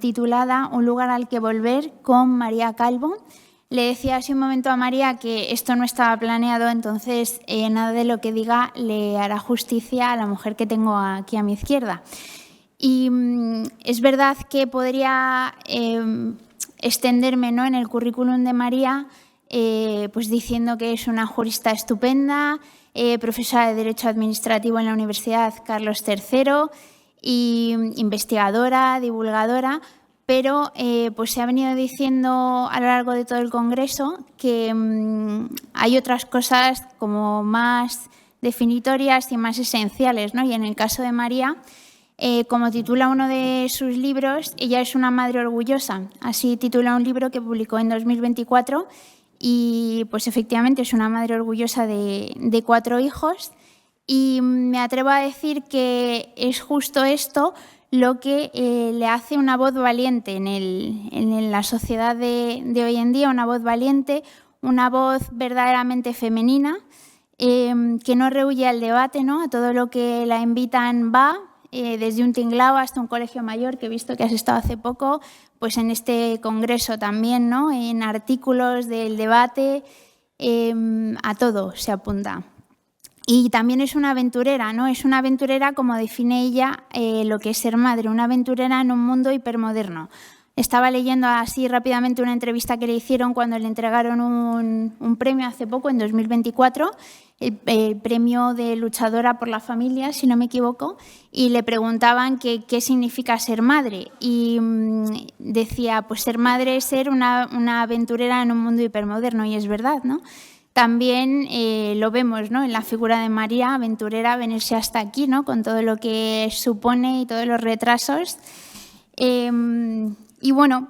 titulada Un lugar al que volver, con María Calvo. Le decía hace un momento a María que esto no estaba planeado, entonces nada de lo que diga le hará justicia a la mujer que tengo aquí a mi izquierda. Y es verdad que podría extenderme, ¿no?, en el currículum de María, pues diciendo que es una jurista estupenda, profesora de Derecho Administrativo en la Universidad Carlos III y investigadora, divulgadora, pero pues se ha venido diciendo a lo largo de todo el Congreso que hay otras cosas como más definitorias y más esenciales, ¿no? Y en el caso de María, como titula uno de sus libros, ella es una madre orgullosa. Así titula un libro que publicó en 2024 y pues efectivamente es una madre orgullosa de 4 hijos y me atrevo a decir que es justo esto lo que le hace una voz valiente en la sociedad de hoy en día, una voz valiente, una voz verdaderamente femenina, que no rehúye al debate, ¿no? A todo lo que la invitan va, desde un tinglao hasta un colegio mayor, que he visto que has estado hace poco, pues en este congreso también, ¿no?, en artículos del debate, a todo se apunta. Y también es una aventurera, ¿no? Es una aventurera, como define ella, lo que es ser madre, una aventurera en un mundo hipermoderno. Estaba leyendo así rápidamente una entrevista que le hicieron cuando le entregaron un premio hace poco, en 2024, el premio de luchadora por la familia, si no me equivoco, y le preguntaban qué significa ser madre. Y decía, pues ser madre es ser una aventurera en un mundo hipermoderno, y es verdad, ¿no? También lo vemos, ¿no?, en la figura de María, aventurera, venirse hasta aquí, ¿no?, con todo lo que supone y todos los retrasos. Y bueno,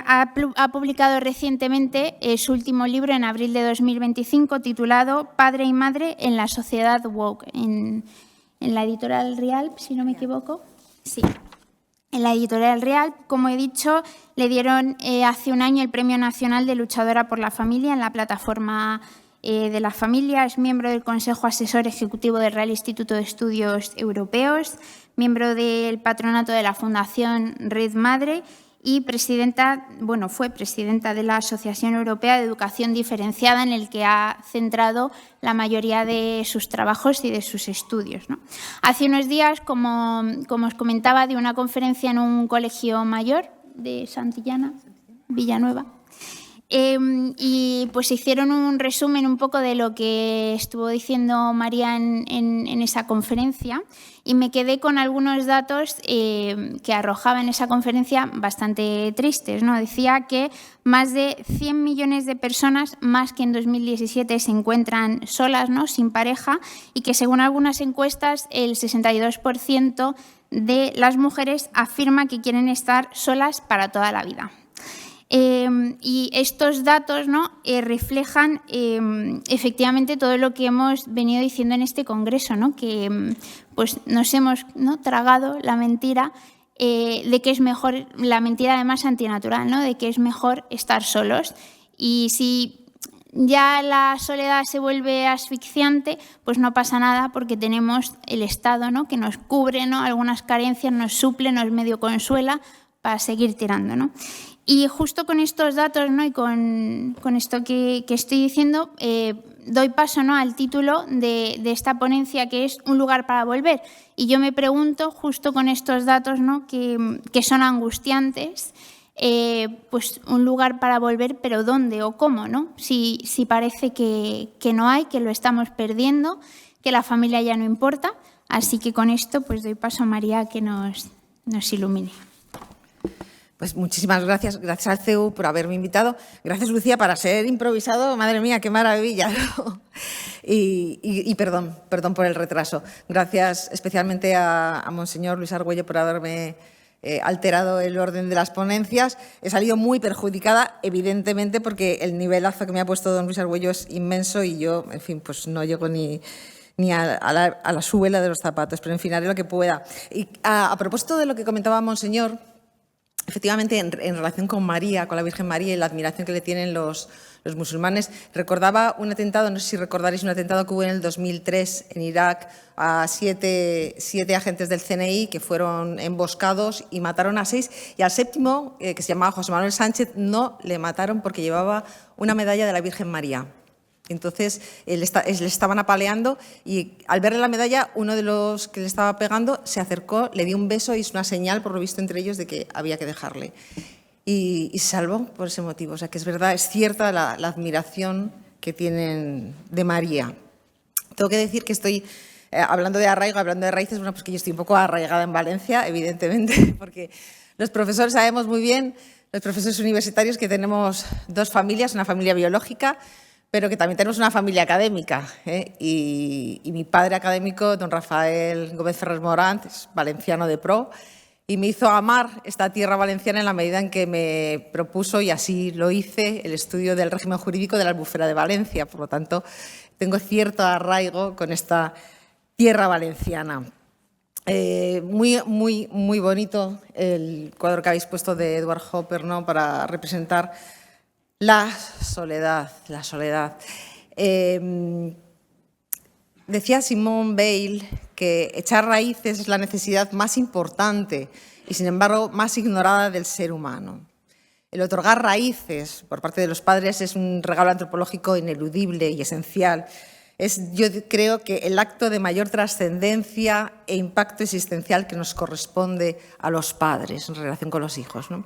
ha publicado recientemente su último libro en abril de 2025 titulado Padre y Madre en la Sociedad Woke, en la editorial Rialp, si no me equivoco. Sí, en la editorial Rialp. Como he dicho, le dieron hace un año el Premio Nacional de Luchadora por la Familia en la plataforma de la familia. Es miembro del Consejo Asesor Ejecutivo del Real Instituto de Estudios Europeos, miembro del patronato de la Fundación Red Madre y fue presidenta de la Asociación Europea de Educación Diferenciada, en el que ha centrado la mayoría de sus trabajos y de sus estudios, ¿no? Hace unos días, como os comentaba, dio una conferencia en un colegio mayor de Santillana, Villanueva, y pues hicieron un resumen un poco de lo que estuvo diciendo María en esa conferencia, y me quedé con algunos datos que arrojaba en esa conferencia bastante tristes, ¿no? Decía que más de 100 millones de personas, más que en 2017, se encuentran solas, ¿no?, sin pareja, y que según algunas encuestas el 62% de las mujeres afirma que quieren estar solas para toda la vida. Y estos datos, ¿no?, reflejan efectivamente todo lo que hemos venido diciendo en este congreso, ¿no?, que pues nos hemos, ¿no?, tragado la mentira de que es mejor, la mentira además antinatural, ¿no?, de que es mejor estar solos. Y si ya la soledad se vuelve asfixiante, pues no pasa nada, porque tenemos el Estado, ¿no?, que nos cubre, ¿no?, algunas carencias, nos suple, nos medio consuela para seguir tirando, ¿no? Y justo con estos datos, ¿no?, y con esto que estoy diciendo, doy paso, ¿no?, al título de esta ponencia, que es Un lugar para volver. Y yo me pregunto, justo con estos datos, ¿no?, que son angustiantes, pues un lugar para volver, pero ¿dónde o cómo, no? Si parece que no hay, que lo estamos perdiendo, que la familia ya no importa. Así que con esto pues doy paso a María, que nos ilumine. Pues muchísimas gracias. Gracias al CEU por haberme invitado. Gracias, Lucía, para ser improvisado. Madre mía, qué maravilla, ¿no? Y perdón por el retraso. Gracias especialmente a Monseñor Luis Argüello por haberme alterado el orden de las ponencias. He salido muy perjudicada, evidentemente, porque el nivelazo que me ha puesto don Luis Argüello es inmenso y yo, en fin, pues no llego ni a la suela de los zapatos, pero en fin, haré lo que pueda. Y a propósito de lo que comentaba Monseñor, Efectivamente, en relación con María, con la Virgen María y la admiración que le tienen los musulmanes, recordaba un atentado, no sé si recordaréis un atentado que hubo en el 2003 en Irak a siete agentes del CNI que fueron emboscados y mataron a 6, y al séptimo, que se llamaba José Manuel Sánchez, no le mataron porque llevaba una medalla de la Virgen María. Entonces, le estaban apaleando y al verle la medalla, uno de los que le estaba pegando se acercó, le dio un beso y es una señal, por lo visto, entre ellos de que había que dejarle. Y se salvó por ese motivo. O sea, que es verdad, es cierta la admiración que tienen de María. Tengo que decir que estoy hablando de arraigo, hablando de raíces, bueno, pues que yo estoy un poco arraigada en Valencia, evidentemente, porque los profesores sabemos muy bien, los profesores universitarios, que tenemos dos familias, una familia biológica, pero que también tenemos una familia académica, ¿eh? Y mi padre académico, don Rafael Gómez Ferrer Morán, es valenciano de pro, y me hizo amar esta tierra valenciana en la medida en que me propuso, y así lo hice, el estudio del régimen jurídico de la Albufera de Valencia. Por lo tanto, tengo cierto arraigo con esta tierra valenciana. Muy bonito el cuadro que habéis puesto de Edward Hopper, ¿no?, para representar la soledad. Decía Simone Weil que echar raíces es la necesidad más importante y, sin embargo, más ignorada del ser humano. El otorgar raíces por parte de los padres es un regalo antropológico ineludible y esencial. Yo creo que el acto de mayor trascendencia e impacto existencial que nos corresponde a los padres en relación con los hijos, ¿no?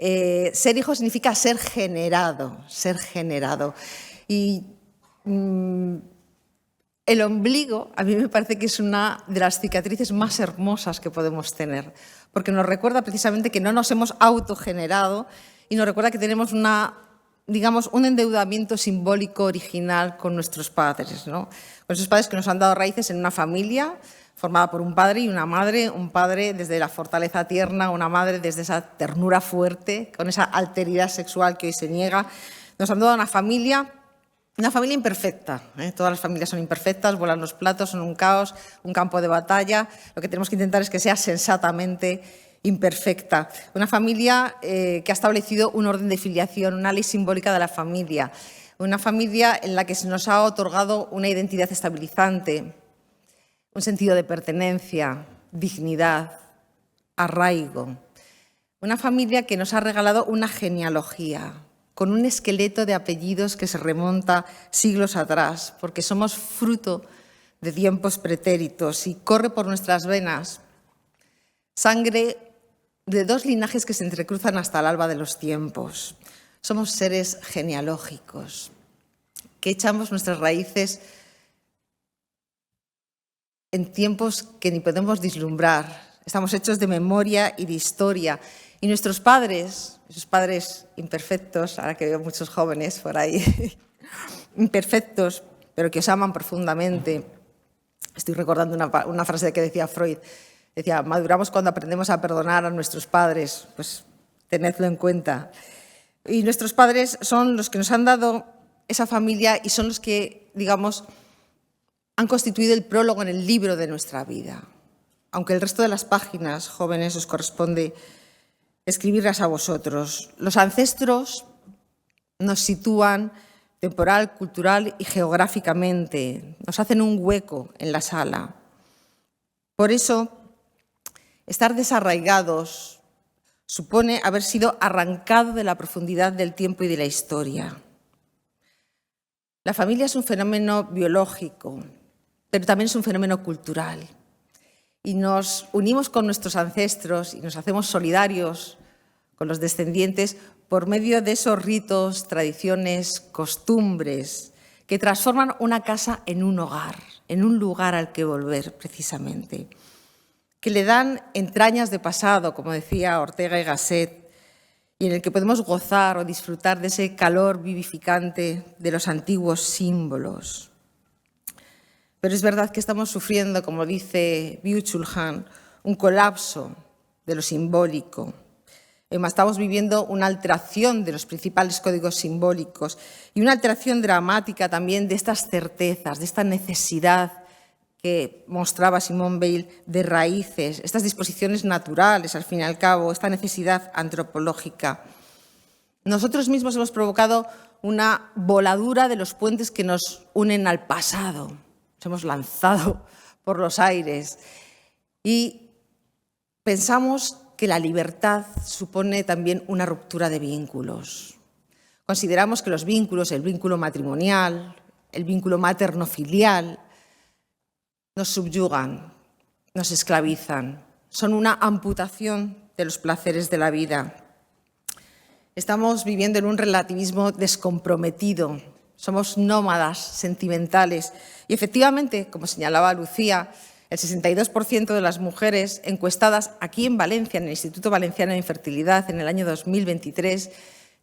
Ser hijo significa ser generado. Y el ombligo a mí me parece que es una de las cicatrices más hermosas que podemos tener, porque nos recuerda precisamente que no nos hemos autogenerado y nos recuerda que tenemos un endeudamiento simbólico original con nuestros padres, ¿no? Con esos padres que nos han dado raíces en una familia formada por un padre y una madre, un padre desde la fortaleza tierna, una madre desde esa ternura fuerte, con esa alteridad sexual que hoy se niega. Nos han dado una familia imperfecta, ¿eh? Todas las familias son imperfectas, vuelan los platos, son un caos, un campo de batalla. Lo que tenemos que intentar es que sea sensatamente imperfecta. Una familia que ha establecido un orden de filiación, una ley simbólica de la familia. Una familia en la que se nos ha otorgado una identidad estabilizante, un sentido de pertenencia, dignidad, arraigo. Una familia que nos ha regalado una genealogía, con un esqueleto de apellidos que se remonta siglos atrás, porque somos fruto de tiempos pretéritos y corre por nuestras venas sangre de dos linajes que se entrecruzan hasta el alba de los tiempos. Somos seres genealógicos, que echamos nuestras raíces en tiempos que ni podemos vislumbrar. Estamos hechos de memoria y de historia. Y nuestros padres, esos padres imperfectos, ahora que veo muchos jóvenes por ahí, imperfectos, pero que os aman profundamente. Estoy recordando una frase que decía Freud. Decía, maduramos cuando aprendemos a perdonar a nuestros padres. Pues tenedlo en cuenta. Y nuestros padres son los que nos han dado esa familia y son los que, digamos, han constituido el prólogo en el libro de nuestra vida. Aunque el resto de las páginas, jóvenes, os corresponde escribirlas a vosotros. Los ancestros nos sitúan temporal, cultural y geográficamente. Nos hacen un hueco en la sala. Por eso, estar desarraigados supone haber sido arrancado de la profundidad del tiempo y de la historia. La familia es un fenómeno biológico, pero también es un fenómeno cultural. Y nos unimos con nuestros ancestros y nos hacemos solidarios con los descendientes por medio de esos ritos, tradiciones, costumbres que transforman una casa en un hogar, en un lugar al que volver precisamente, que le dan entrañas de pasado, como decía Ortega y Gasset, y en el que podemos gozar o disfrutar de ese calor vivificante de los antiguos símbolos. Pero es verdad que estamos sufriendo, como dice Byung-Chul Han, un colapso de lo simbólico. Estamos viviendo una alteración de los principales códigos simbólicos y una alteración dramática también de estas certezas, de esta necesidad que mostraba Simone Weil de raíces, estas disposiciones naturales, al fin y al cabo, esta necesidad antropológica. Nosotros mismos hemos provocado una voladura de los puentes que nos unen al pasado. Nos hemos lanzado por los aires y pensamos que la libertad supone también una ruptura de vínculos. Consideramos que los vínculos, el vínculo matrimonial, el vínculo materno-filial, nos subyugan, nos esclavizan, son una amputación de los placeres de la vida. Estamos viviendo en un relativismo descomprometido, somos nómadas sentimentales y efectivamente, como señalaba Lucía, el 62% de las mujeres encuestadas aquí en Valencia, en el Instituto Valenciano de Infertilidad, en el año 2023,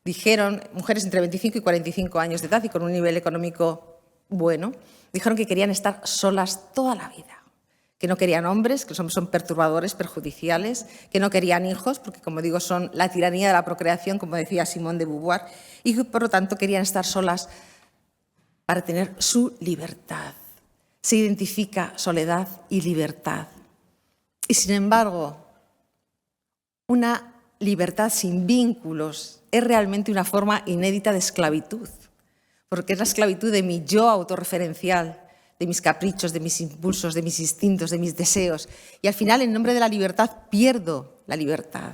dijeron, mujeres entre 25 y 45 años de edad y con un nivel económico bueno, dijeron que querían estar solas toda la vida, que no querían hombres, que son perturbadores, perjudiciales, que no querían hijos, porque, como digo, son la tiranía de la procreación, como decía Simone de Beauvoir, y que, por lo tanto, querían estar solas para tener su libertad. Se identifica soledad y libertad. Y, sin embargo, una libertad sin vínculos es realmente una forma inédita de esclavitud, porque es la esclavitud de mi yo autorreferencial, de mis caprichos, de mis impulsos, de mis instintos, de mis deseos. Y al final, en nombre de la libertad, pierdo la libertad.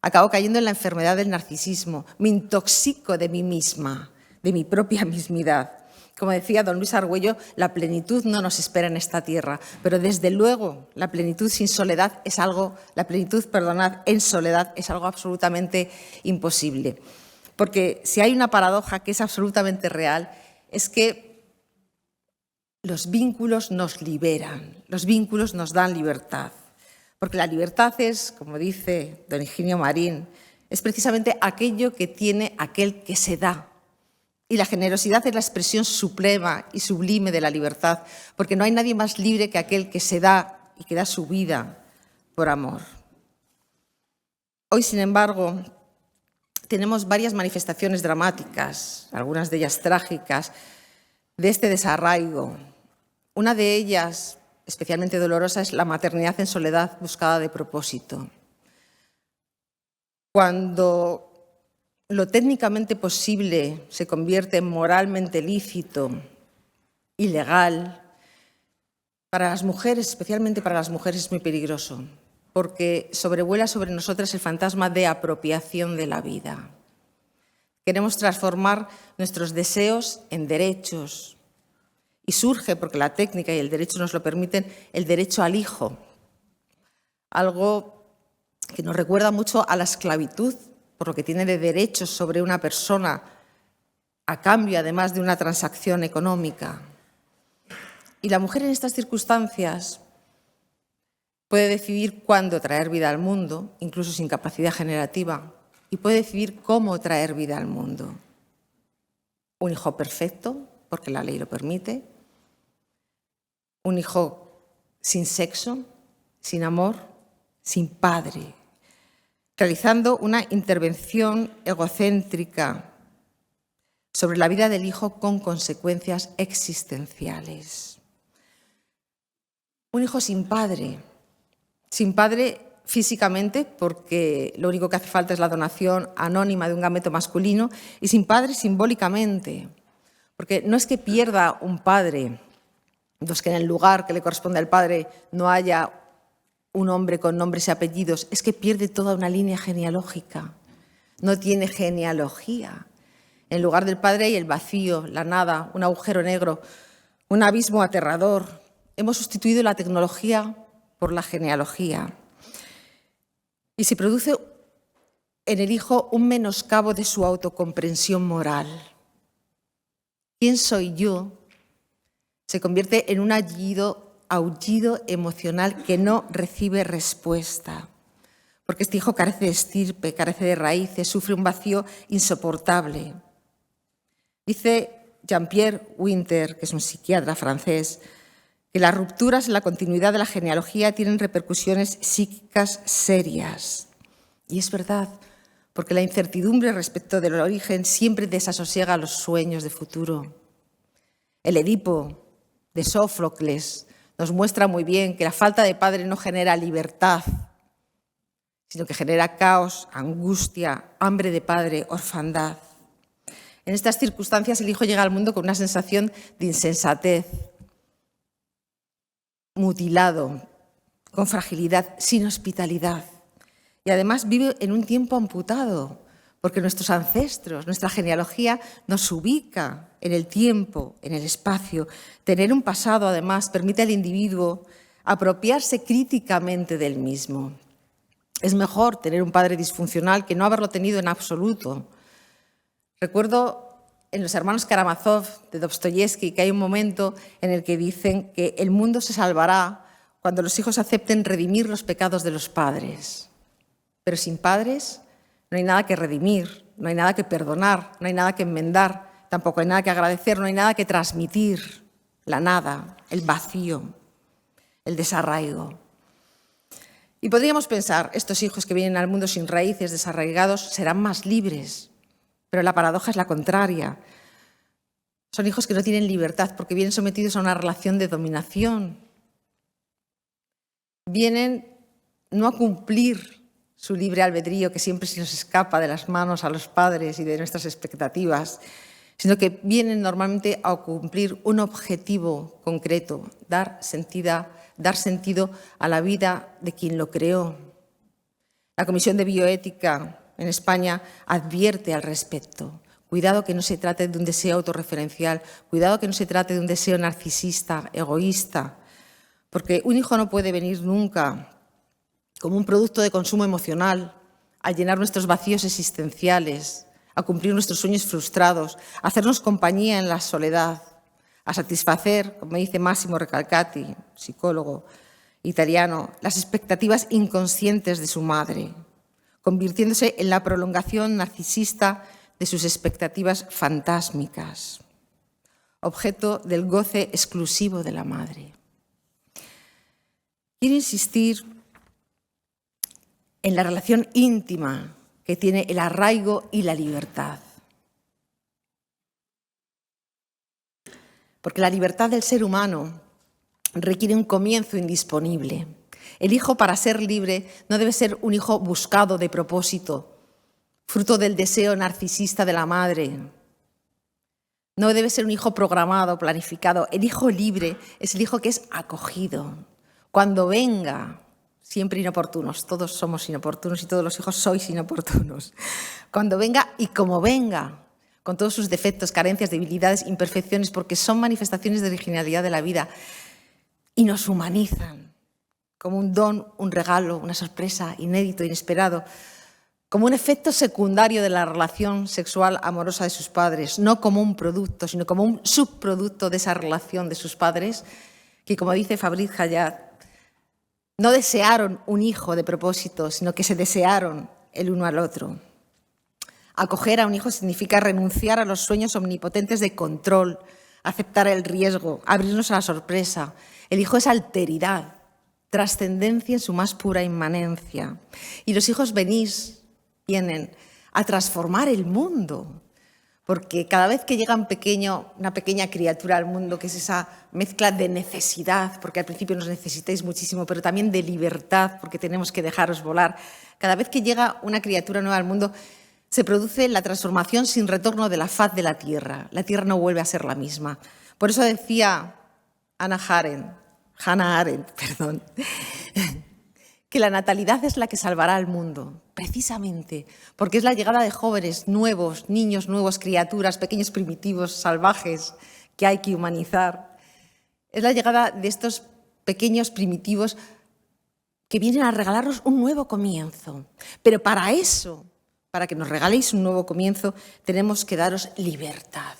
Acabo cayendo en la enfermedad del narcisismo, me intoxico de mí misma, de mi propia mismidad. Como decía don Luis Argüello, la plenitud no nos espera en esta tierra, pero desde luego la plenitud sin soledad es algo, en soledad es algo absolutamente imposible. Porque si hay una paradoja que es absolutamente real, es que los vínculos nos liberan, los vínculos nos dan libertad. Porque la libertad es, como dice don Higinio Marín, es precisamente aquello que tiene aquel que se da. Y la generosidad es la expresión suprema y sublime de la libertad, porque no hay nadie más libre que aquel que se da y que da su vida por amor. Hoy, sin embargo, tenemos varias manifestaciones dramáticas, algunas de ellas trágicas, de este desarraigo. Una de ellas, especialmente dolorosa, es la maternidad en soledad buscada de propósito. Cuando lo técnicamente posible se convierte en moralmente lícito, ilegal, para las mujeres, especialmente para las mujeres, es muy peligroso, porque sobrevuela sobre nosotras el fantasma de apropiación de la vida. Queremos transformar nuestros deseos en derechos y surge, porque la técnica y el derecho nos lo permiten, el derecho al hijo, algo que nos recuerda mucho a la esclavitud, por lo que tiene de derechos sobre una persona a cambio, además, de una transacción económica. Y la mujer en estas circunstancias puede decidir cuándo traer vida al mundo, incluso sin capacidad generativa, y puede decidir cómo traer vida al mundo. Un hijo perfecto, porque la ley lo permite, un hijo sin sexo, sin amor, sin padre, realizando una intervención egocéntrica sobre la vida del hijo con consecuencias existenciales. Un hijo sin padre físicamente, porque lo único que hace falta es la donación anónima de un gameto masculino, y sin padre simbólicamente, porque no es que pierda un padre, no es que en el lugar que le corresponde al padre no haya un hombre con nombres y apellidos, es que pierde toda una línea genealógica, no tiene genealogía. En lugar del padre hay el vacío, la nada, un agujero negro, un abismo aterrador. Hemos sustituido la tecnología por la genealogía. Y se produce en el hijo un menoscabo de su autocomprensión moral. ¿Quién soy yo? Se convierte en un aullido emocional que no recibe respuesta, porque este hijo carece de estirpe, carece de raíces, sufre un vacío insoportable. Dice Jean-Pierre Winter, que es un psiquiatra francés, que las rupturas en la continuidad de la genealogía tienen repercusiones psíquicas serias. Y es verdad, porque la incertidumbre respecto del origen siempre desasosiega los sueños de futuro. El Edipo de Sófocles nos muestra muy bien que la falta de padre no genera libertad, sino que genera caos, angustia, hambre de padre, orfandad. En estas circunstancias el hijo llega al mundo con una sensación de insensatez, mutilado, con fragilidad, sin hospitalidad. Y además vive en un tiempo amputado, porque nuestros ancestros, nuestra genealogía nos ubica en el tiempo, en el espacio. Tener un pasado, además, permite al individuo apropiarse críticamente del mismo. Es mejor tener un padre disfuncional que no haberlo tenido en absoluto. Recuerdo en Los hermanos Karamazov de Dostoyevsky que hay un momento en el que dicen que el mundo se salvará cuando los hijos acepten redimir los pecados de los padres. Pero sin padres no hay nada que redimir, no hay nada que perdonar, no hay nada que enmendar, tampoco hay nada que agradecer, no hay nada que transmitir. La nada, el vacío, el desarraigo. Y podríamos pensar, estos hijos que vienen al mundo sin raíces, desarraigados, serán más libres. Pero la paradoja es la contraria. Son hijos que no tienen libertad porque vienen sometidos a una relación de dominación. Vienen no a cumplir su libre albedrío, que siempre se nos escapa de las manos a los padres y de nuestras expectativas, sino que vienen normalmente a cumplir un objetivo concreto, dar sentido a la vida de quien lo creó. La Comisión de Bioética en España advierte al respecto. Cuidado que no se trate de un deseo autorreferencial, cuidado que no se trate de un deseo narcisista, egoísta, porque un hijo no puede venir nunca como un producto de consumo emocional, a llenar nuestros vacíos existenciales, a cumplir nuestros sueños frustrados, a hacernos compañía en la soledad, a satisfacer, como dice Massimo Recalcati, psicólogo italiano, las expectativas inconscientes de su madre, convirtiéndose en la prolongación narcisista de sus expectativas fantásmicas, objeto del goce exclusivo de la madre. Quiero insistir en la relación íntima que tiene el arraigo y la libertad. Porque la libertad del ser humano requiere un comienzo indisponible. El hijo, para ser libre, no debe ser un hijo buscado de propósito, fruto del deseo narcisista de la madre. No debe ser un hijo programado, planificado. El hijo libre es el hijo que es acogido. Cuando venga, siempre inoportunos, todos somos inoportunos y todos los hijos sois inoportunos. Cuando venga y como venga, con todos sus defectos, carencias, debilidades, imperfecciones, porque son manifestaciones de originalidad de la vida y nos humanizan como un don, un regalo, una sorpresa, inédito, inesperado, como un efecto secundario de la relación sexual amorosa de sus padres, no como un producto, sino como un subproducto de esa relación de sus padres, que, como dice Fabrice Hayat, no desearon un hijo de propósito, sino que se desearon el uno al otro. Acoger a un hijo significa renunciar a los sueños omnipotentes de control, aceptar el riesgo, abrirnos a la sorpresa. El hijo es alteridad, trascendencia en su más pura inmanencia. Y los hijos vienen a transformar el mundo, porque cada vez que llega una pequeña criatura al mundo, que es esa mezcla de necesidad, porque al principio nos necesitáis muchísimo, pero también de libertad, porque tenemos que dejaros volar. Cada vez que llega una criatura nueva al mundo, se produce la transformación sin retorno de la faz de la tierra. La tierra no vuelve a ser la misma. Por eso decía Hannah Arendt, que la natalidad es la que salvará al mundo, precisamente porque es la llegada de jóvenes nuevos, niños nuevos, criaturas, pequeños primitivos, salvajes, que hay que humanizar. Es la llegada de estos pequeños primitivos que vienen a regalarnos un nuevo comienzo. Pero para eso, para que nos regaléis un nuevo comienzo, tenemos que daros libertad.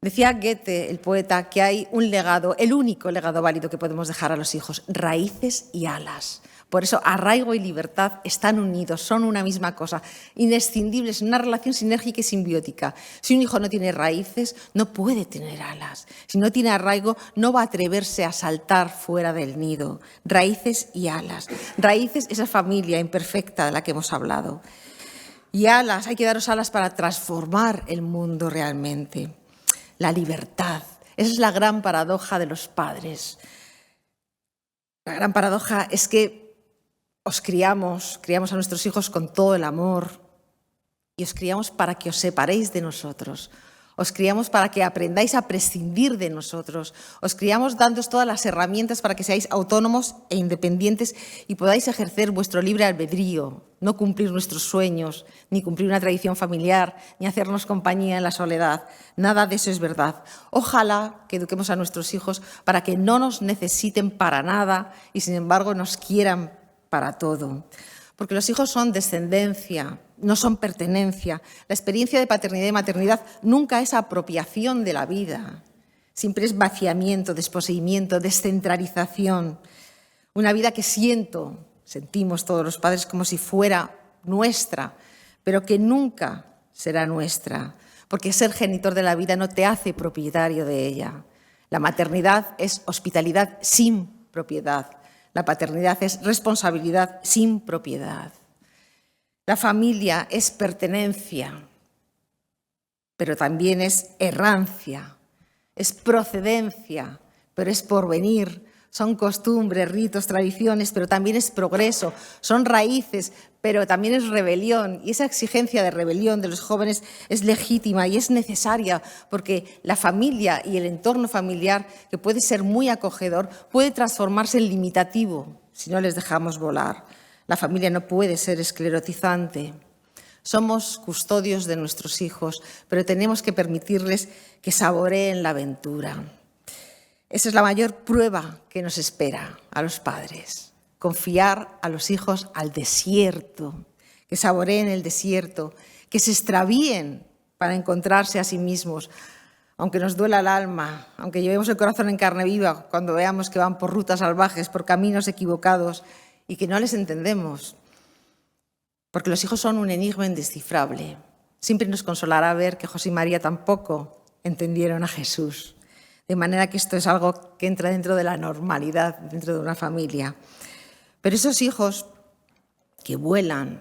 Decía Goethe, el poeta, que hay un legado, el único legado válido que podemos dejar a los hijos, raíces y alas. Por eso arraigo y libertad están unidos, son una misma cosa, inescindibles, en una relación sinérgica y simbiótica. Si un hijo no tiene raíces, no puede tener alas. Si no tiene arraigo, no va a atreverse a saltar fuera del nido. Raíces y alas. Raíces, esa familia imperfecta de la que hemos hablado. Y alas, hay que daros alas para transformar el mundo realmente. La libertad, esa es la gran paradoja de los padres. La gran paradoja es que os criamos a nuestros hijos con todo el amor y os criamos para que os separéis de nosotros. Os criamos para que aprendáis a prescindir de nosotros. Os criamos dándoos todas las herramientas para que seáis autónomos e independientes y podáis ejercer vuestro libre albedrío, no cumplir nuestros sueños, ni cumplir una tradición familiar, ni hacernos compañía en la soledad. Nada de eso es verdad. Ojalá que eduquemos a nuestros hijos para que no nos necesiten para nada y, sin embargo, nos quieran para todo. Porque los hijos son descendencia, no son pertenencia. La experiencia de paternidad y maternidad nunca es apropiación de la vida. Siempre es vaciamiento, desposeimiento, descentralización. Una vida que sentimos todos los padres como si fuera nuestra, pero que nunca será nuestra, porque ser genitor de la vida no te hace propietario de ella. La maternidad es hospitalidad sin propiedad. La paternidad es responsabilidad sin propiedad. La familia es pertenencia, pero también es errancia, es procedencia, pero es porvenir. Son costumbres, ritos, tradiciones, pero también es progreso. Son raíces, pero también es rebelión. Y esa exigencia de rebelión de los jóvenes es legítima y es necesaria, porque la familia y el entorno familiar, que puede ser muy acogedor, puede transformarse en limitativo si no les dejamos volar. La familia no puede ser esclerotizante. Somos custodios de nuestros hijos, pero tenemos que permitirles que saboreen la aventura. Esa es la mayor prueba que nos espera a los padres. Confiar a los hijos al desierto, que saboreen el desierto, que se extravíen para encontrarse a sí mismos, aunque nos duela el alma, aunque llevemos el corazón en carne viva cuando veamos que van por rutas salvajes, por caminos equivocados y que no les entendemos. Porque los hijos son un enigma indescifrable. Siempre nos consolará ver que José y María tampoco entendieron a Jesús. De manera que esto es algo que entra dentro de la normalidad, dentro de una familia. Pero esos hijos que vuelan,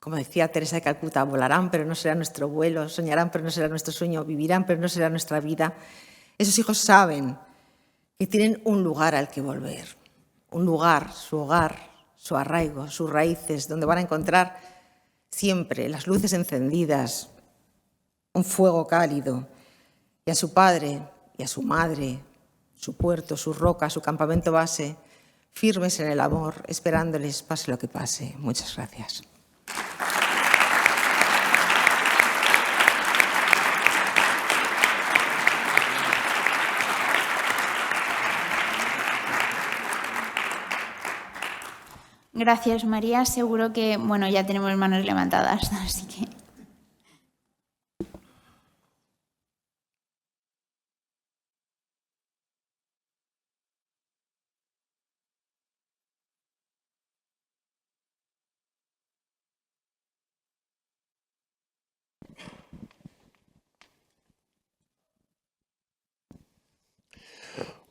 como decía Teresa de Calcuta, volarán pero no será nuestro vuelo, soñarán pero no será nuestro sueño, vivirán pero no será nuestra vida. Esos hijos saben que tienen un lugar al que volver, un lugar, su arraigo, sus raíces, donde van a encontrar siempre las luces encendidas, un fuego cálido, y a su padre y a su madre, su puerto, su roca, su campamento base, firmes en el amor, esperándoles pase lo que pase. Muchas gracias. Gracias, María. Seguro que, ya tenemos manos levantadas, así que...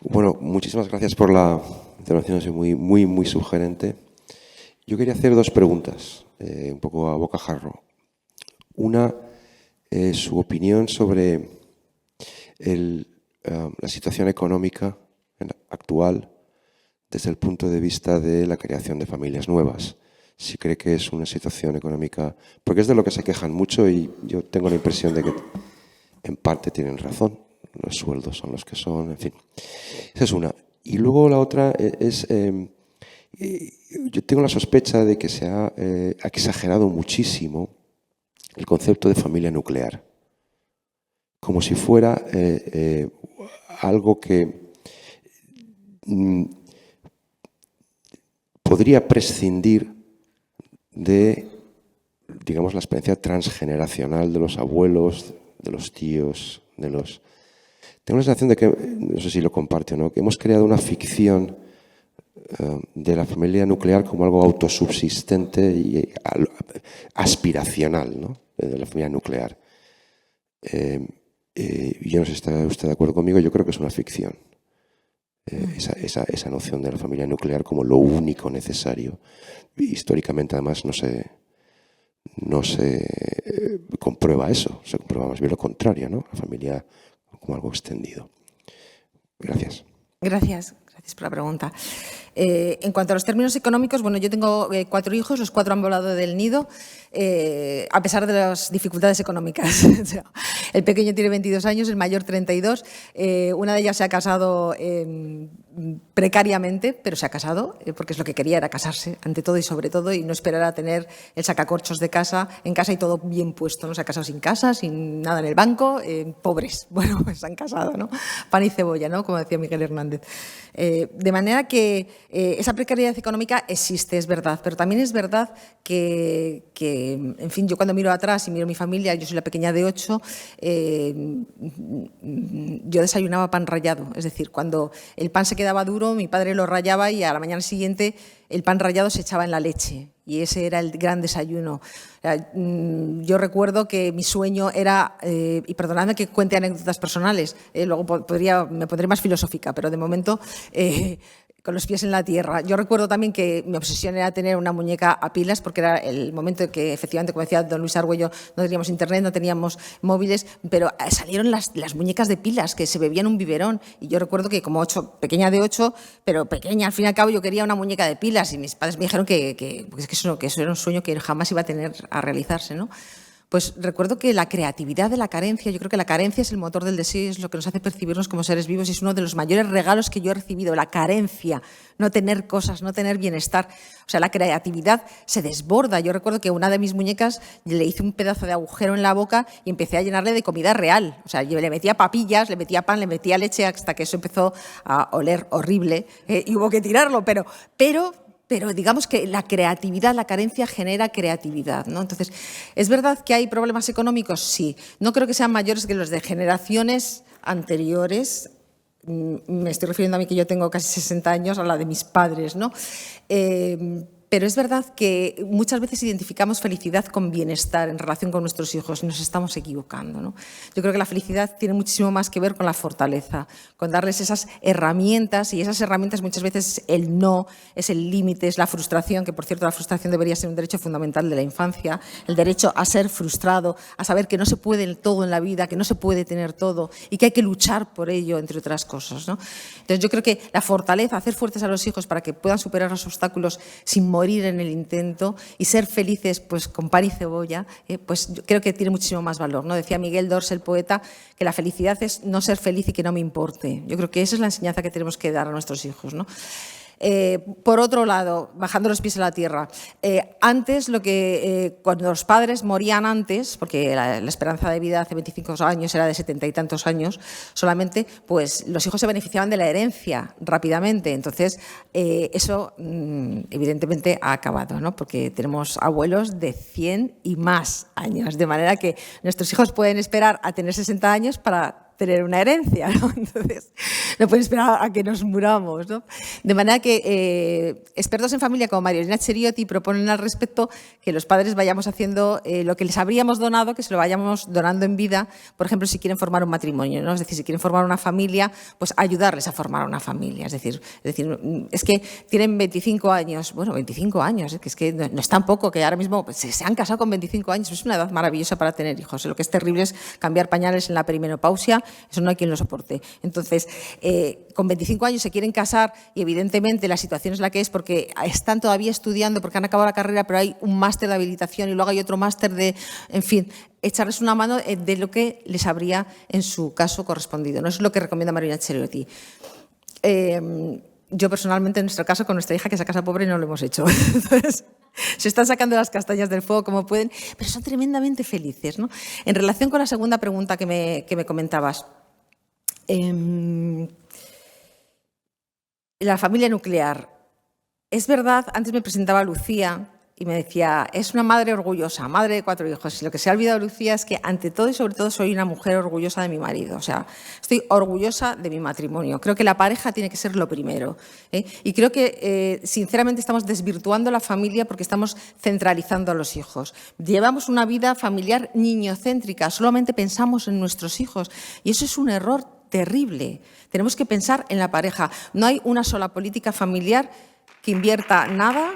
Bueno, muchísimas gracias por la intervención, es muy sugerente. Yo quería hacer dos preguntas, un poco a bocajarro. Una, su opinión sobre la situación económica actual desde el punto de vista de la creación de familias nuevas. Si cree que es una situación económica, porque es de lo que se quejan mucho y yo tengo la impresión de que en parte tienen razón. Los sueldos son los que son, en fin. Esa es una. Y luego la otra es, yo tengo la sospecha de que se ha exagerado muchísimo el concepto de familia nuclear, como si fuera algo que podría prescindir de, digamos, la experiencia transgeneracional de los abuelos, de los tíos, de los... Tengo la sensación de que, no sé si lo comparte o no, que hemos creado una ficción de la familia nuclear como algo autosubsistente y aspiracional, ¿no? De la familia nuclear. Yo no sé si está usted de acuerdo conmigo, yo creo que es una ficción. Esa noción de la familia nuclear como lo único necesario. Históricamente, además, no se comprueba eso, se comprueba más bien lo contrario, ¿no? La familia como algo extendido. Gracias. Gracias. Gracias por la pregunta. En cuanto a los términos económicos, bueno, yo tengo 4 hijos, los 4 han volado del nido, a pesar de las dificultades económicas. O sea, el pequeño tiene 22 años, el mayor 32. Una de ellas se ha casado precariamente, pero se ha casado porque es lo que quería, era casarse, ante todo y sobre todo, y no esperar a tener el sacacorchos de casa, en casa y todo bien puesto, ¿no? Se ha casado sin casa, sin nada en el banco, pobres. Bueno, pues se han casado, ¿no? Pan y cebolla, ¿no? Como decía Miguel Hernández. De manera que esa precariedad económica existe, es verdad, pero también es verdad que, en fin, yo cuando miro atrás y miro mi familia, yo soy la pequeña de 8, yo desayunaba pan rallado, es decir, cuando el pan se quedaba duro, mi padre lo rallaba y a la mañana siguiente el pan rallado se echaba en la leche y ese era el gran desayuno. Yo recuerdo que mi sueño era, y perdonadme que cuente anécdotas personales, luego me pondré más filosófica, pero de momento con los pies en la tierra. Yo recuerdo también que mi obsesión era tener una muñeca a pilas, porque era el momento en que, efectivamente, como decía don Luis Argüello, no teníamos internet, no teníamos móviles, pero salieron las muñecas de pilas que se bebían un biberón. Y yo recuerdo que como pequeña de 8, pero pequeña, al fin y al cabo, yo quería una muñeca de pilas y mis padres me dijeron que eso era un sueño que jamás iba a realizarse, ¿no? Pues recuerdo que la creatividad de la carencia, yo creo que la carencia es el motor del deseo, es lo que nos hace percibirnos como seres vivos y es uno de los mayores regalos que yo he recibido, la carencia, no tener cosas, no tener bienestar. O sea, la creatividad se desborda. Yo recuerdo que una de mis muñecas le hice un pedazo de agujero en la boca y empecé a llenarle de comida real. O sea, yo le metía papillas, le metía pan, le metía leche hasta que eso empezó a oler horrible y hubo que tirarlo, pero digamos que la creatividad, la carencia genera creatividad, ¿no? Entonces, ¿es verdad que hay problemas económicos? Sí. No creo que sean mayores que los de generaciones anteriores. Me estoy refiriendo a mí que yo tengo casi 60 años, a la de mis padres, ¿no? Pero es verdad que muchas veces identificamos felicidad con bienestar en relación con nuestros hijos y nos estamos equivocando, ¿no? Yo creo que la felicidad tiene muchísimo más que ver con la fortaleza, con darles esas herramientas y esas herramientas muchas veces el no, es el límite, es la frustración, que por cierto la frustración debería ser un derecho fundamental de la infancia, el derecho a ser frustrado, a saber que no se puede todo en la vida, que no se puede tener todo y que hay que luchar por ello, entre otras cosas, ¿no? Entonces yo creo que la fortaleza, hacer fuertes a los hijos para que puedan superar los obstáculos sin morir en el intento y ser felices pues con pan y cebolla, pues yo creo que tiene muchísimo más valor, ¿no? Decía Miguel Dors, el poeta, que la felicidad es no ser feliz y que no me importe. Yo creo que esa es la enseñanza que tenemos que dar a nuestros hijos, ¿no? Por otro lado, bajando los pies a la tierra, antes cuando los padres morían antes, porque la esperanza de vida hace 25 años era de 70 y tantos años solamente, pues los hijos se beneficiaban de la herencia rápidamente. Entonces, eso evidentemente ha acabado, ¿no? Porque tenemos abuelos de 100 y más años, de manera que nuestros hijos pueden esperar a tener 60 años para tener una herencia, ¿no? Entonces, no pueden esperar a que nos muramos, ¿no? De manera que expertos en familia como María Cheriotti proponen al respecto que los padres vayamos haciendo lo que les habríamos donado, que se lo vayamos donando en vida, por ejemplo, si quieren formar un matrimonio, ¿no? Es decir, si quieren formar una familia, pues ayudarles a formar una familia. Es decir, es que tienen 25 años, bueno, 25 años, es que no es tan poco, que ahora mismo pues, se han casado con 25 años, es una edad maravillosa para tener hijos. Lo que es terrible es cambiar pañales en la perimenopausia, eso no hay quien lo soporte. Entonces, con 25 años se quieren casar y evidentemente la situación es la que es porque están todavía estudiando, porque han acabado la carrera, pero hay un máster de habilitación y luego hay otro máster de, en fin, echarles una mano de lo que les habría en su caso correspondido, ¿no? Eso es lo que recomienda María Cheriotti. Yo personalmente, en nuestro caso, con nuestra hija que se casa pobre, no lo hemos hecho. Entonces, se están sacando las castañas del fuego como pueden, pero son tremendamente felices, ¿no? En relación con la segunda pregunta que me comentabas, la familia nuclear. Es verdad, antes me presentaba Lucía y me decía, es una madre orgullosa, madre de 4 hijos. Y lo que se ha olvidado Lucía es que ante todo y sobre todo soy una mujer orgullosa de mi marido. O sea, estoy orgullosa de mi matrimonio. Creo que la pareja tiene que ser lo primero. Y creo que, sinceramente, estamos desvirtuando la familia porque estamos centralizando a los hijos. Llevamos una vida familiar niñocéntrica, solamente pensamos en nuestros hijos. Y eso es un error terrible. Tenemos que pensar en la pareja. No hay una sola política familiar que invierta nada.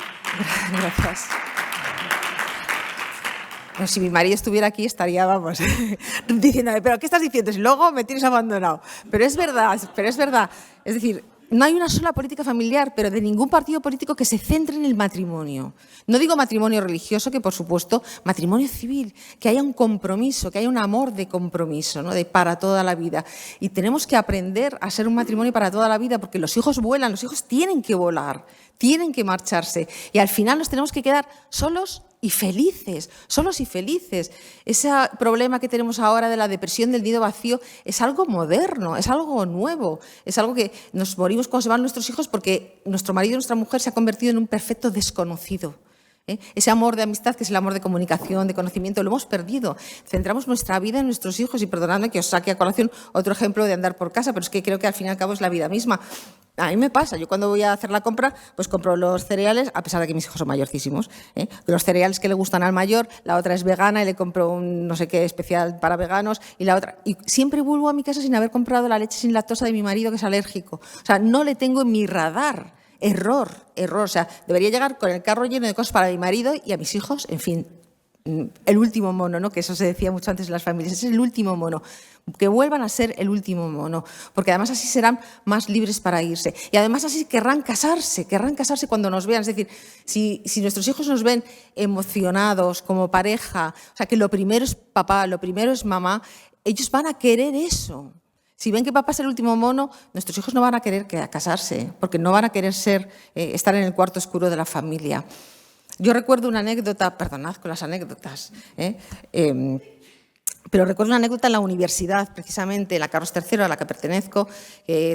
Gracias. No, si mi marido estuviera aquí estaría, vamos, diciéndome, ¿pero qué estás diciendo? Si luego me tienes abandonado. Pero es verdad, Es decir, no hay una sola política familiar, pero de ningún partido político que se centre en el matrimonio. No digo matrimonio religioso, que por supuesto, matrimonio civil, que haya un compromiso, que haya un amor de compromiso, ¿no? De para toda la vida. Y tenemos que aprender a ser un matrimonio para toda la vida, porque los hijos vuelan, los hijos tienen que volar, tienen que marcharse. Y al final nos tenemos que quedar solos y felices, solos y felices. Ese problema que tenemos ahora de la depresión del nido vacío es algo moderno, es algo nuevo, es algo que nos morimos cuando se van nuestros hijos porque nuestro marido o nuestra mujer se ha convertido en un perfecto desconocido. Ese amor de amistad, que es el amor de comunicación, de conocimiento, lo hemos perdido. Centramos nuestra vida en nuestros hijos y perdonadme que os saque a colación otro ejemplo de andar por casa, pero es que creo que al fin y al cabo es la vida misma. A mí me pasa, yo cuando voy a hacer la compra, pues compro los cereales, a pesar de que mis hijos son mayorcísimos, los cereales que le gustan al mayor, la otra es vegana y le compro un no sé qué especial para veganos y la otra. Y siempre vuelvo a mi casa sin haber comprado la leche sin lactosa de mi marido, que es alérgico. O sea, no le tengo en mi radar. Error. O sea, debería llegar con el carro lleno de cosas para mi marido y a mis hijos, en fin, el último mono, ¿no? Que eso se decía mucho antes en las familias, ese es el último mono. Que vuelvan a ser el último mono, porque además así serán más libres para irse. Y además así querrán casarse cuando nos vean. Es decir, si nuestros hijos nos ven emocionados como pareja, o sea, que lo primero es papá, lo primero es mamá, ellos van a querer eso. Si ven que papá es el último mono, nuestros hijos no van a querer casarse, porque no van a querer estar en el cuarto oscuro de la familia. Yo recuerdo una anécdota, perdonad con las anécdotas, pero recuerdo una anécdota en la universidad, precisamente en la Carlos III, a la que pertenezco,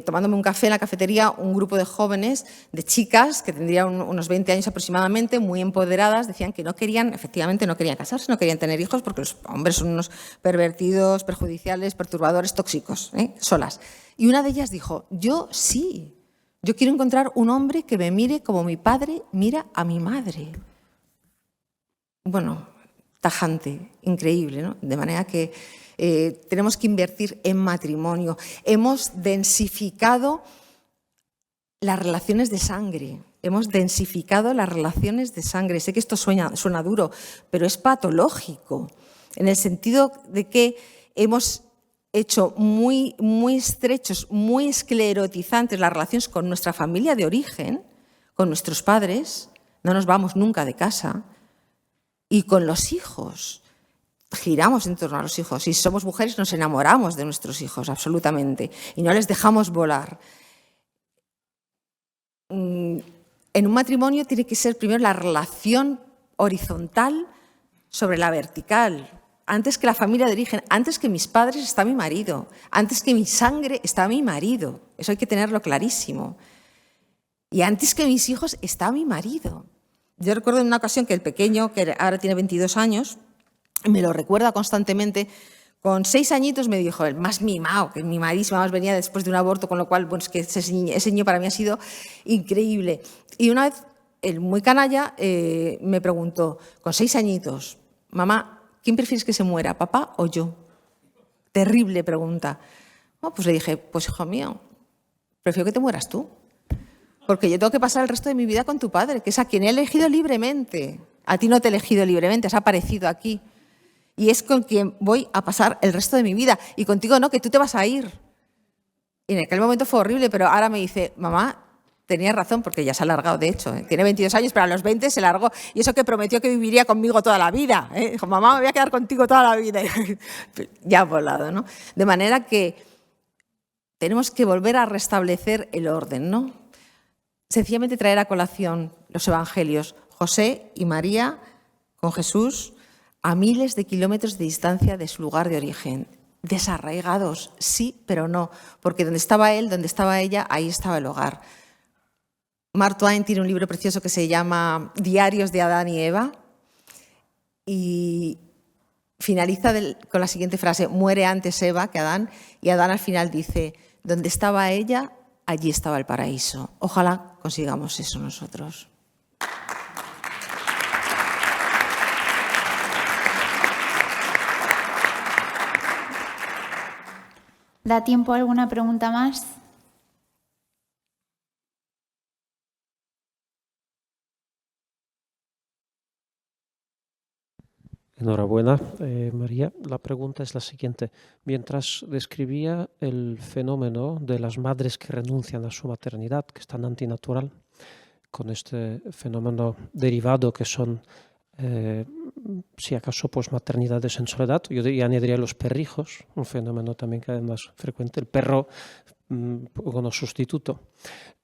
tomándome un café en la cafetería, un grupo de jóvenes, de chicas, que tendrían unos 20 años aproximadamente, muy empoderadas, decían que efectivamente no querían casarse, no querían tener hijos, porque los hombres son unos pervertidos, perjudiciales, perturbadores, tóxicos, solas. Y una de ellas dijo, yo sí, yo quiero encontrar un hombre que me mire como mi padre mira a mi madre. Bueno, tajante, increíble, ¿no? De manera que tenemos que invertir en matrimonio. Hemos densificado las relaciones de sangre. Sé que esto suena duro, pero es patológico, en el sentido de que hemos hecho muy, muy estrechos, muy esclerotizantes las relaciones con nuestra familia de origen, con nuestros padres, no nos vamos nunca de casa, y con los hijos. Giramos en torno a los hijos. Si somos mujeres nos enamoramos de nuestros hijos, absolutamente, y no les dejamos volar. En un matrimonio tiene que ser primero la relación horizontal sobre la vertical. Antes que la familia de origen, antes que mis padres está mi marido, antes que mi sangre está mi marido. Eso hay que tenerlo clarísimo. Y antes que mis hijos está mi marido. Yo recuerdo en una ocasión que el pequeño, que ahora tiene 22 años, me lo recuerda constantemente, con 6 añitos me dijo, el más mimado, que mimadísimo, además venía después de un aborto, con lo cual, bueno, es que ese niño para mí ha sido increíble. Y una vez, el muy canalla, me preguntó, con 6 añitos, mamá, ¿quién prefieres que se muera, papá o yo? Terrible pregunta. Oh, pues le dije, pues hijo mío, prefiero que te mueras tú. Porque yo tengo que pasar el resto de mi vida con tu padre, que es a quien he elegido libremente. A ti no te he elegido libremente, has aparecido aquí. Y es con quien voy a pasar el resto de mi vida. Y contigo no, que tú te vas a ir. Y en aquel momento fue horrible, pero ahora me dice, mamá, tenías razón, porque ya se ha largado, de hecho. Tiene 22 años, pero a los 20 se largó. Y eso que prometió que viviría conmigo toda la vida. Dijo, mamá, me voy a quedar contigo toda la vida. Ya ha volado, ¿no? De manera que tenemos que volver a restablecer el orden, ¿no? Sencillamente traer a colación los evangelios. José y María con Jesús a miles de kilómetros de distancia de su lugar de origen. Desarraigados, sí, pero no, porque donde estaba él, donde estaba ella, ahí estaba el hogar. Mark Twain tiene un libro precioso que se llama Diarios de Adán y Eva y finaliza con la siguiente frase, muere antes Eva que Adán, y Adán al final dice, donde estaba ella, allí estaba el paraíso. Ojalá consigamos eso nosotros. ¿Da tiempo a alguna pregunta más? Enhorabuena, María. La pregunta es la siguiente. Mientras describía el fenómeno de las madres que renuncian a su maternidad, que es tan antinatural, con este fenómeno derivado que son, si acaso, pues maternidades en soledad, yo añadiría los perrijos, un fenómeno también cada vez más frecuente, el perro como sustituto.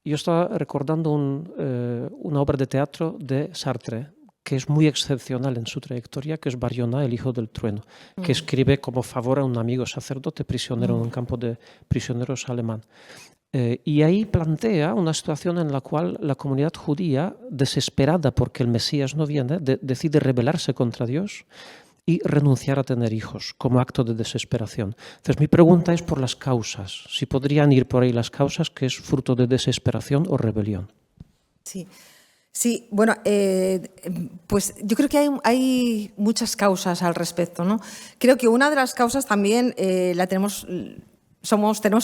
Yo estaba recordando una obra de teatro de Sartre, que es muy excepcional en su trayectoria, que es Bariona, el hijo del trueno, que escribe como favor a un amigo sacerdote prisionero en un campo de prisioneros alemán. Y ahí plantea una situación en la cual la comunidad judía, desesperada porque el Mesías no viene, decide rebelarse contra Dios y renunciar a tener hijos como acto de desesperación. Entonces mi pregunta es por las causas, si podrían ir por ahí las causas, que es fruto de desesperación o rebelión. Sí. Sí, bueno, pues yo creo que hay muchas causas al respecto, ¿no? Creo que una de las causas también tenemos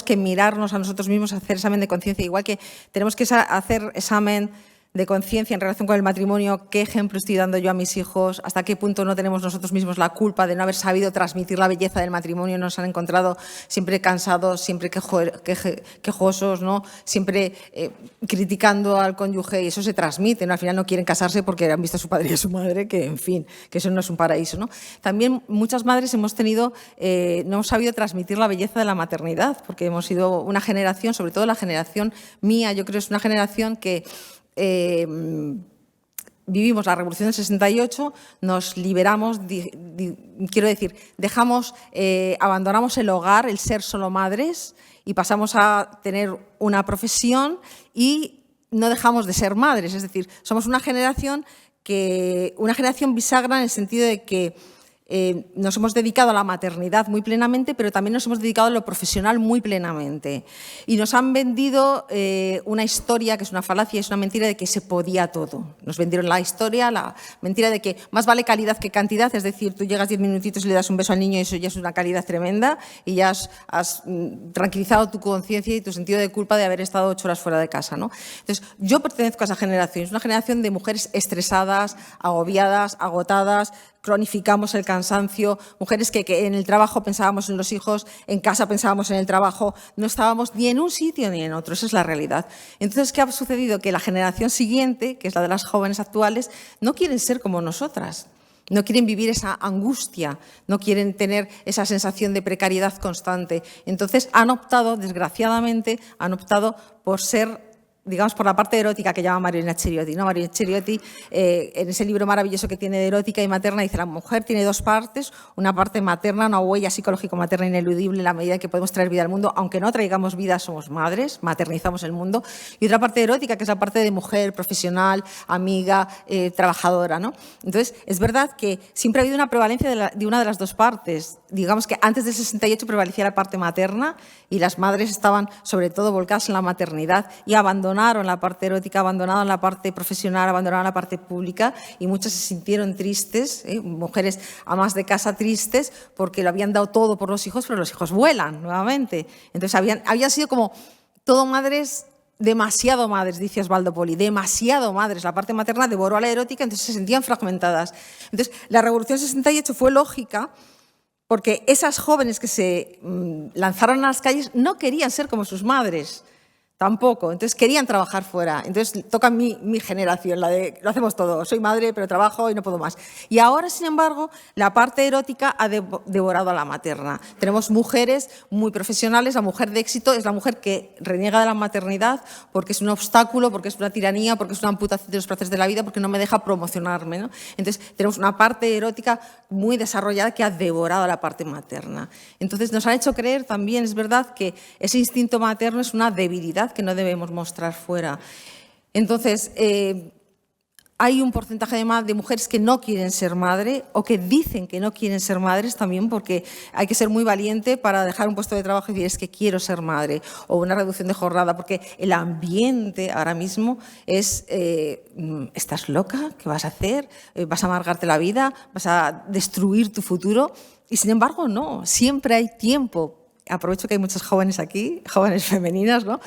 que mirarnos a nosotros mismos, hacer examen de conciencia, igual que tenemos que hacer examen de conciencia en relación con el matrimonio, qué ejemplo estoy dando yo a mis hijos, hasta qué punto no tenemos nosotros mismos la culpa de no haber sabido transmitir la belleza del matrimonio, nos han encontrado siempre cansados, siempre quejosos, ¿no? Siempre criticando al cónyuge, y eso se transmite, ¿no? Al final no quieren casarse porque han visto a su padre y a su madre, que en fin, que eso no es un paraíso, ¿no? También muchas madres no hemos sabido transmitir la belleza de la maternidad, porque hemos sido una generación, sobre todo la generación mía, yo creo que es una generación que vivimos la Revolución del 68, nos liberamos, quiero decir, abandonamos el hogar, el ser solo madres, y pasamos a tener una profesión y no dejamos de ser madres. Es decir, somos una generación bisagra en el sentido de que nos hemos dedicado a la maternidad muy plenamente, pero también nos hemos dedicado a lo profesional muy plenamente. Y nos han vendido una historia que es una falacia, es una mentira de que se podía todo. Nos vendieron la historia, la mentira de que más vale calidad que cantidad, es decir, tú llegas 10 minutitos y le das un beso al niño y eso ya es una calidad tremenda y ya has tranquilizado tu conciencia y tu sentido de culpa de haber estado 8 horas fuera de casa, ¿no? Entonces, yo pertenezco a esa generación, es una generación de mujeres estresadas, agobiadas, agotadas, cronificamos el cansancio, mujeres que en el trabajo pensábamos en los hijos, en casa pensábamos en el trabajo, no estábamos ni en un sitio ni en otro, esa es la realidad. Entonces, ¿qué ha sucedido? Que la generación siguiente, que es la de las jóvenes actuales, no quieren ser como nosotras, no quieren vivir esa angustia, no quieren tener esa sensación de precariedad constante. Entonces, desgraciadamente, han optado por ser, digamos, por la parte erótica que llama Mariona Chiriotti, ¿no? Mariona Chiriotti, en ese libro maravilloso que tiene de erótica y materna, dice: la mujer tiene dos partes, una parte materna, una huella psicológico-materna ineludible en la medida que podemos traer vida al mundo, aunque no traigamos vida, somos madres, maternizamos el mundo, y otra parte erótica, que es la parte de mujer, profesional, amiga, trabajadora, ¿no? Entonces, es verdad que siempre ha habido una prevalencia de una de las dos partes. Digamos que antes del 68 prevalecía la parte materna y las madres estaban sobre todo volcadas en la maternidad y abandonaron la parte erótica, abandonaron la parte profesional, abandonaron la parte pública, y muchas se sintieron tristes, mujeres amas de casa tristes porque lo habían dado todo por los hijos, pero los hijos vuelan nuevamente. Entonces habían sido como todo madres, demasiado madres, dice Osvaldo Poli, demasiado madres. La parte materna devoró a la erótica, entonces se sentían fragmentadas. Entonces la Revolución 68 fue lógica, porque esas jóvenes que se lanzaron a las calles no querían ser como sus madres, tampoco. Entonces querían trabajar fuera. Entonces toca mi generación, la de lo hacemos todo. Soy madre, pero trabajo y no puedo más. Y ahora, sin embargo, la parte erótica ha devorado a la materna. Tenemos mujeres muy profesionales. La mujer de éxito es la mujer que reniega de la maternidad porque es un obstáculo, porque es una tiranía, porque es una amputación de los placeres de la vida, porque no me deja promocionarme, ¿no? Entonces tenemos una parte erótica muy desarrollada que ha devorado a la parte materna. Entonces nos han hecho creer también, es verdad, que ese instinto materno es una debilidad que no debemos mostrar fuera. Entonces, hay un porcentaje de mujeres que no quieren ser madre o que dicen que no quieren ser madres también, porque hay que ser muy valiente para dejar un puesto de trabajo y decir: es que quiero ser madre, o una reducción de jornada, porque el ambiente ahora mismo es ¿estás loca? ¿Qué vas a hacer? ¿Vas a amargarte la vida? ¿Vas a destruir tu futuro? Y sin embargo, no, siempre hay tiempo. Aprovecho que hay muchas jóvenes aquí, jóvenes femeninas, ¿no?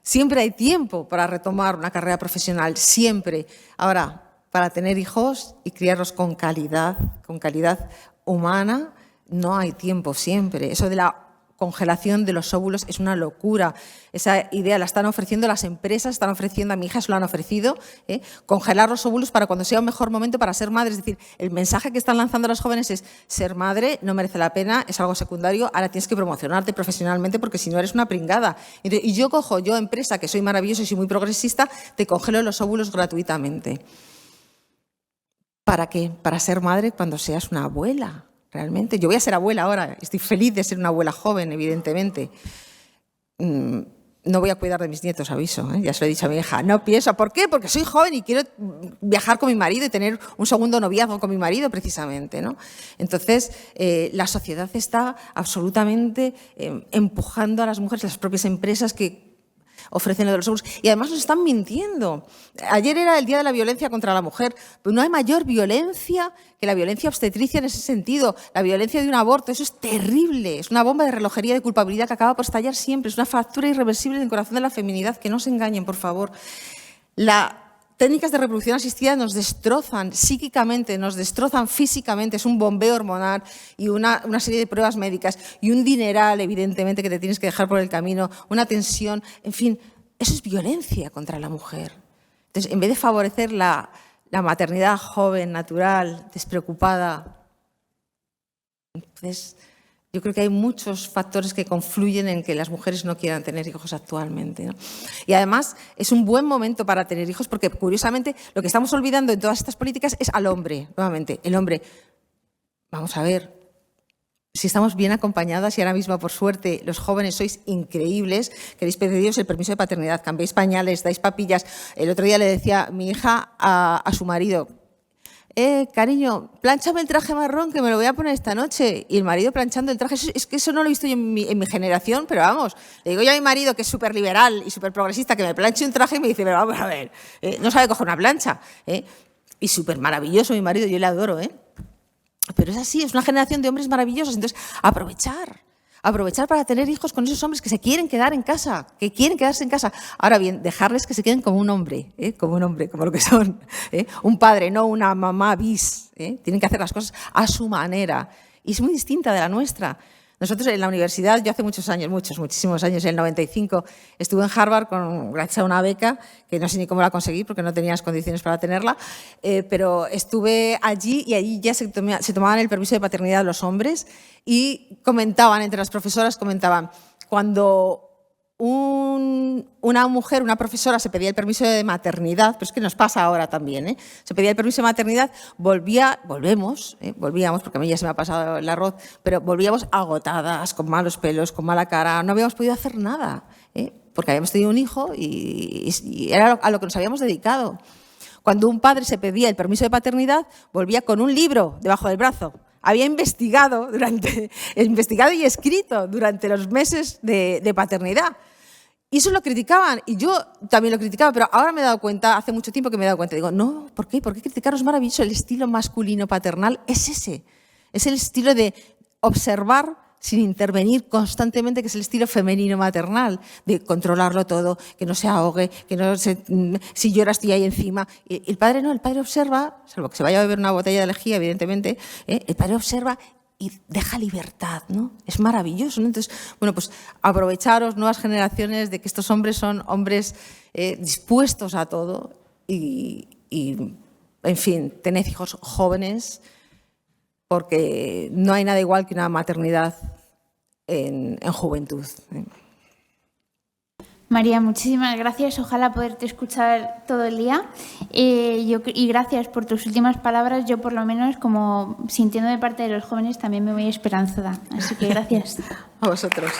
Siempre hay tiempo para retomar una carrera profesional, siempre. Ahora, para tener hijos y criarlos con calidad humana. No hay tiempo siempre. Eso de la congelación de los óvulos es una locura. Esa idea la están ofreciendo las empresas, están ofreciendo, a mi hija se lo han ofrecido, congelar los óvulos para cuando sea un mejor momento para ser madre. Es decir, el mensaje que están lanzando los jóvenes es: ser madre no merece la pena, es algo secundario, ahora tienes que promocionarte profesionalmente porque si no eres una pringada. Y yo empresa, que soy maravillosa y soy muy progresista, te congelo los óvulos gratuitamente. ¿Para qué? Para ser madre cuando seas una abuela. Realmente, yo voy a ser abuela ahora, estoy feliz de ser una abuela joven, evidentemente. No voy a cuidar de mis nietos, aviso, ya se lo he dicho a mi hija. No pienso, ¿por qué? Porque soy joven y quiero viajar con mi marido y tener un segundo noviazgo con mi marido, precisamente, ¿no? Entonces, la sociedad está absolutamente empujando a las mujeres, las propias empresas que ofrecen lo de los óvulos, y además nos están mintiendo. Ayer era el Día de la Violencia contra la Mujer, pero no hay mayor violencia que la violencia obstetricia en ese sentido. La violencia de un aborto, eso es terrible, es una bomba de relojería de culpabilidad que acaba por estallar siempre, es una fractura irreversible en el corazón de la feminidad. Que no se engañen, por favor. Técnicas de reproducción asistida nos destrozan psíquicamente, nos destrozan físicamente, es un bombeo hormonal y una serie de pruebas médicas y un dineral, evidentemente, que te tienes que dejar por el camino, una tensión, en fin, eso es violencia contra la mujer. Entonces, en vez de favorecer la maternidad joven, natural, despreocupada, entonces, yo creo que hay muchos factores que confluyen en que las mujeres no quieran tener hijos actualmente, ¿no? Y además es un buen momento para tener hijos porque, curiosamente, lo que estamos olvidando en todas estas políticas es al hombre, nuevamente. El hombre, vamos a ver, si estamos bien acompañadas y ahora mismo, por suerte, los jóvenes sois increíbles, queréis pediros el permiso de paternidad, cambiáis pañales, dais papillas. El otro día le decía mi hija a su marido: cariño, plánchame el traje marrón que me lo voy a poner esta noche. Y el marido planchando el traje, es que eso no lo he visto yo en mi generación, pero vamos, le digo yo a mi marido, que es súper liberal y súper progresista, que me planche un traje y me dice: pero vamos a ver, no sabe coger una plancha. Y súper maravilloso mi marido, yo le adoro. Pero es así, es una generación de hombres maravillosos. Entonces, aprovechar para tener hijos con esos hombres que se quieren quedar en casa, que quieren quedarse en casa. Ahora bien, dejarles que se queden como un hombre, como lo que son. Un padre, no una mamá bis. Tienen que hacer las cosas a su manera. Y es muy distinta de la nuestra. Nosotros en la universidad, yo hace muchísimos años, en el 95, estuve en Harvard gracias a una beca, que no sé ni cómo la conseguí porque no tenía las condiciones para tenerla, pero estuve allí y allí ya se tomaban el permiso de paternidad los hombres y comentaban, entre las profesoras comentaban, cuando una mujer, una profesora, se pedía el permiso de maternidad, pero es que nos pasa ahora también, se pedía el permiso de maternidad, volvíamos, porque a mí ya se me ha pasado el arroz, pero volvíamos agotadas, con malos pelos, con mala cara, no habíamos podido hacer nada, porque habíamos tenido un hijo y era a lo que nos habíamos dedicado. Cuando un padre se pedía el permiso de paternidad, volvía con un libro debajo del brazo. Había investigado y escrito durante los meses de paternidad. Y eso lo criticaban, y yo también lo criticaba, pero ahora me he dado cuenta, hace mucho tiempo que me he dado cuenta, digo, no, ¿por qué? ¿Por qué criticaros? Maravilloso, el estilo masculino paternal es ese. Es el estilo de observar sin intervenir constantemente, que es el estilo femenino maternal, de controlarlo todo, que no se ahogue, si llora estoy ahí encima. El padre no, el padre observa, salvo que se vaya a beber una botella de lejía, evidentemente, el padre observa y deja libertad, ¿no? Es maravilloso, ¿no? Entonces, bueno, pues aprovecharos, nuevas generaciones, de que estos hombres son hombres dispuestos a todo y, en fin, tened hijos jóvenes, porque no hay nada igual que una maternidad en juventud. María, muchísimas gracias. Ojalá poderte escuchar todo el día. Y gracias por tus últimas palabras. Yo, por lo menos, como sintiendo de parte de los jóvenes, también me voy esperanzada. Así que gracias. A vosotros.